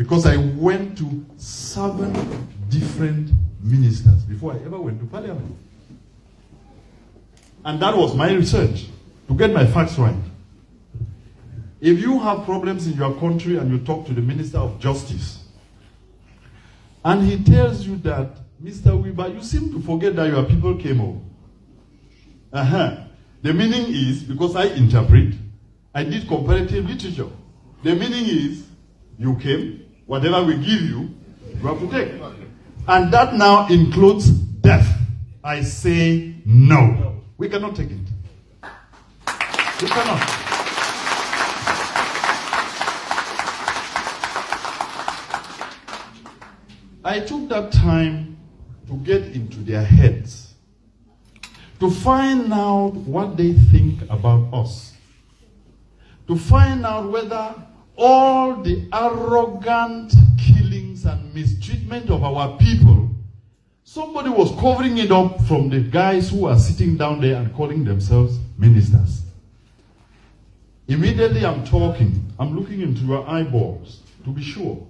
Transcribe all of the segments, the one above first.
Because I went to 7 different ministers before I ever went to parliament. And that was my research, to get my facts right. If you have problems in your country and you talk to the Minister of Justice, and he tells you that, Mr. Wirba, you seem to forget that your people came over. The meaning is, because I interpret, I did comparative literature. The meaning is, you came, whatever we give you, you have to take. And that now includes death. I say no. We cannot take it. We cannot. I took that time to get into their heads, to find out what they think about us, to find out whether all the arrogant killings and mistreatment of our people, somebody was covering it up from the guys who are sitting down there and calling themselves ministers. Immediately I'm talking, I'm looking into your eyeballs to be sure.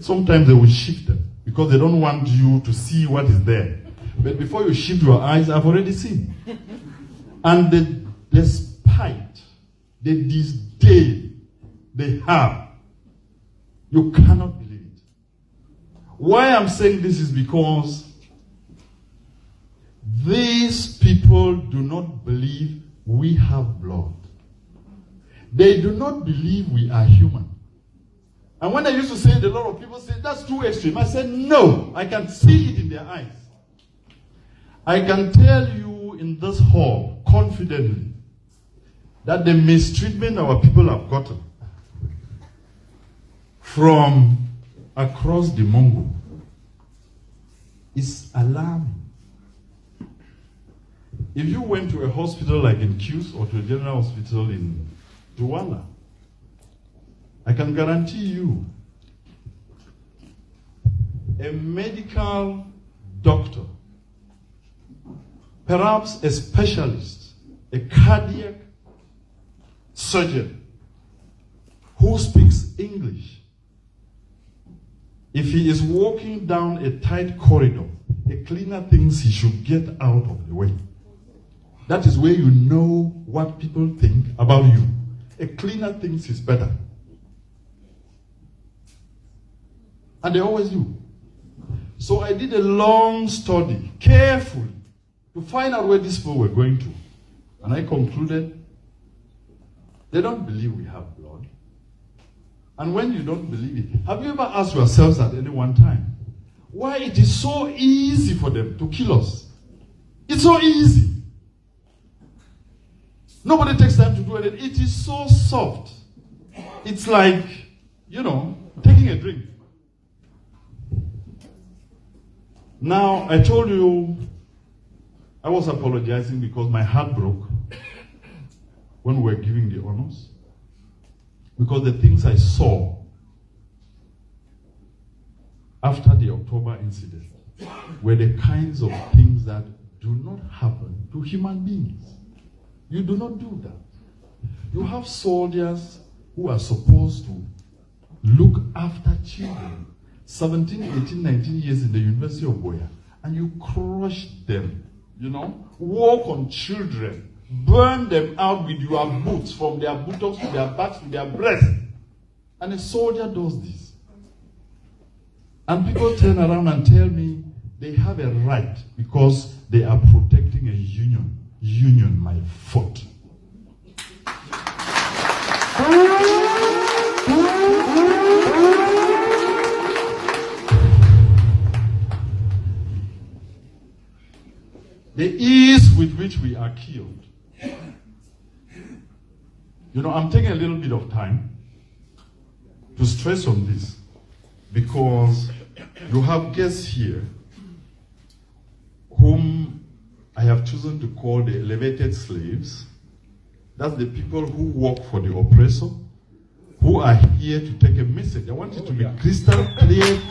Sometimes they will shift them because they don't want you to see what is there. But before you shift your eyes, I've already seen. And the spite, the disdain they have, you cannot believe it. Why I'm saying this is because these people do not believe we have blood. They do not believe we are human. And when I used to say it, a lot of people say, that's too extreme. I said, no, I can see it in their eyes. I can tell you in this hall, confidently, that the mistreatment our people have gotten from across the Mongo is alarming. If you went to a hospital like in Qs or to a general hospital in Douala, I can guarantee you a medical doctor, perhaps a specialist, a cardiac surgeon who speaks English, if he is walking down a tight corridor, a cleaner thinks he should get out of the way. That is where you know what people think about you. A cleaner thinks he's better. And they always do. So I did a long study, carefully, to find out where these people were going to. And I concluded, they don't believe we have blood. And when you don't believe it, have you ever asked yourselves at any one time, why it is so easy for them to kill us? It's so easy. Nobody takes time to do it. It is so soft. It's like, taking a drink. Now, I told you I was apologizing because my heart broke when we were giving the honors. Because the things I saw after the October incident were the kinds of things that do not happen to human beings. You do not do that. You have soldiers who are supposed to look after children, 17, 18, 19 years in the University of Boya, and you crush them, walk on children, burn them out with your boots, from their buttocks to their backs to their breasts. And a soldier does this. And people turn around and tell me they have a right because they are protecting a union. Union, my foot. The ease with which we are killed. I'm taking a little bit of time to stress on this because you have guests here whom I have chosen to call the elevated slaves. That's the people who work for the oppressor, who are here to take a message. I want it to be crystal clear.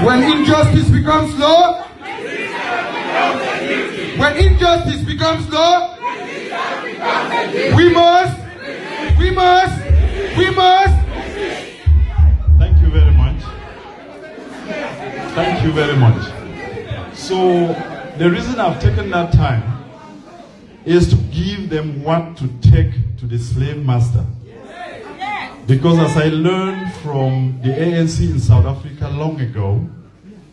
When injustice becomes law, when injustice becomes law, we must. Thank you very much. Thank you very much. So, the reason I've taken that time is to give them what to take to the slave master. Because as I learned from the ANC in South Africa long ago,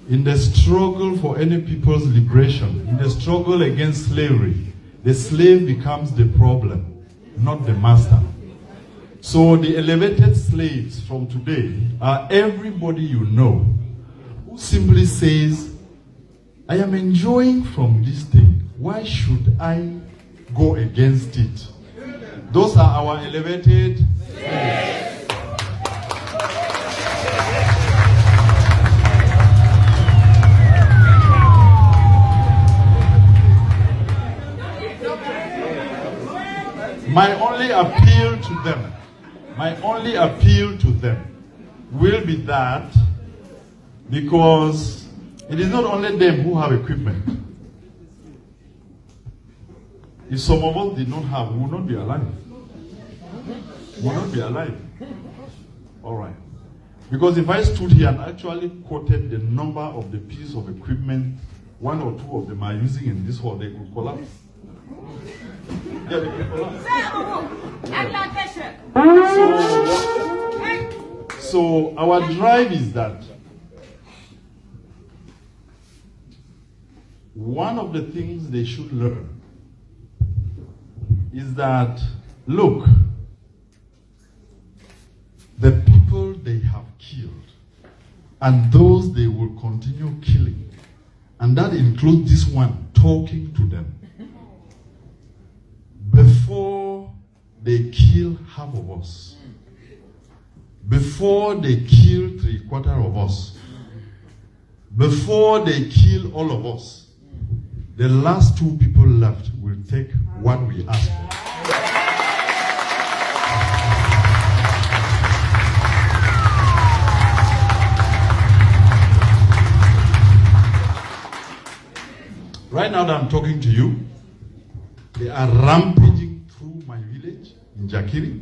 in the struggle for any people's liberation, in the struggle against slavery, the slave becomes the problem, not the master. So the elevated slaves from today are everybody you know who simply says, I am enjoying from this thing. Why should I go against it? Those are our elevated slaves. My only appeal to them will be that, because it is not only them who have equipment. If some of us did not have, we would not be alive. We would not be alive. All right. Because if I stood here and actually quoted the number of the pieces of equipment one or two of them are using in this hall, they could collapse. Yeah, they could collapse. So our drive is that one of the things they should learn is that, look, the people they have killed and those they will continue killing, and that includes this one talking to them, before they kill half of us, before they kill 3/4 of us, before they kill all of us, the last two people left will take what we ask for. Right now that I'm talking to you, they are rampaging through my village in Jakiri,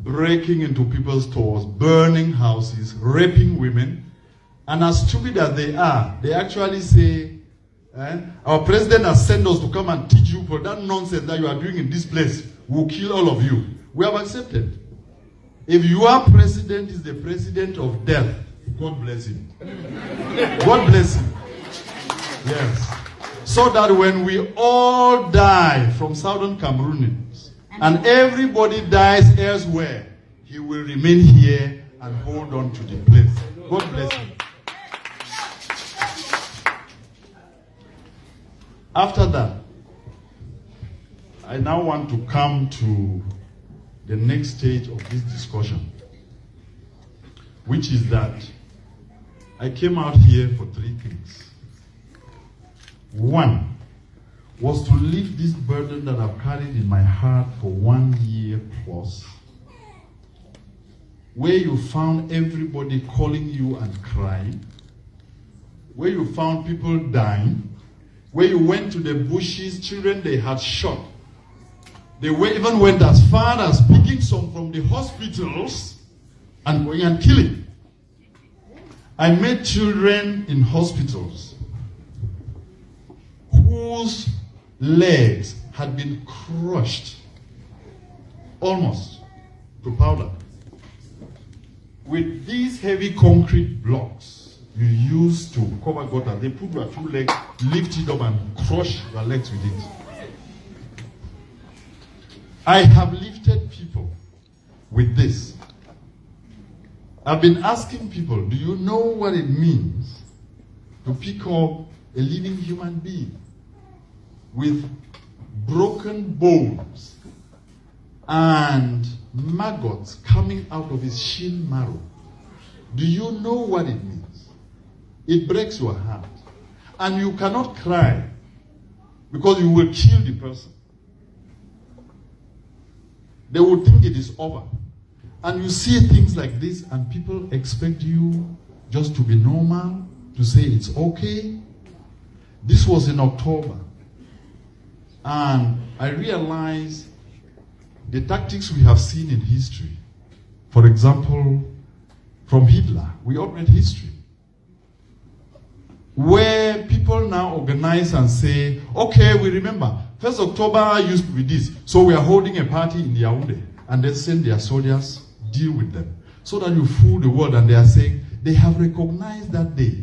breaking into people's stores, burning houses, raping women. And as stupid as they are, they actually say, our president has sent us to come and teach you for that nonsense that you are doing in this place. We'll kill all of you. We have accepted. If your president is the president of death, God bless him. God bless him. Yes. So that when we all die from southern Cameroons and everybody dies elsewhere, he will remain here and hold on to the place. God bless him. After that, I now want to come to the next stage of this discussion, which is that I came out here for three things. One was to lift this burden that I've carried in my heart for 1 year plus, where you found everybody calling you and crying, where you found people dying, where you went to the bushes, children they had shot. They even went as far as picking some from the hospitals and going and killing. I met children in hospitals whose legs had been crushed almost to powder with these heavy concrete blocks you use to cover gutter. They put your two legs, lift it up and crush your legs with it. I have lifted people with this. I've been asking people, do you know what it means to pick up a living human being with broken bones and maggots coming out of his shin marrow? Do you know what it means? It breaks your heart. And you cannot cry because you will kill the person. They will think it is over. And you see things like this and people expect you just to be normal, to say it's okay. This was in October. And I realized the tactics we have seen in history. For example, from Hitler, we all read history, where people now organize and say, okay, we remember, 1st October used to be this, so we are holding a party in Yaoundé, and they send their soldiers, deal with them. So that you fool the world, and they are saying, they have recognized that day.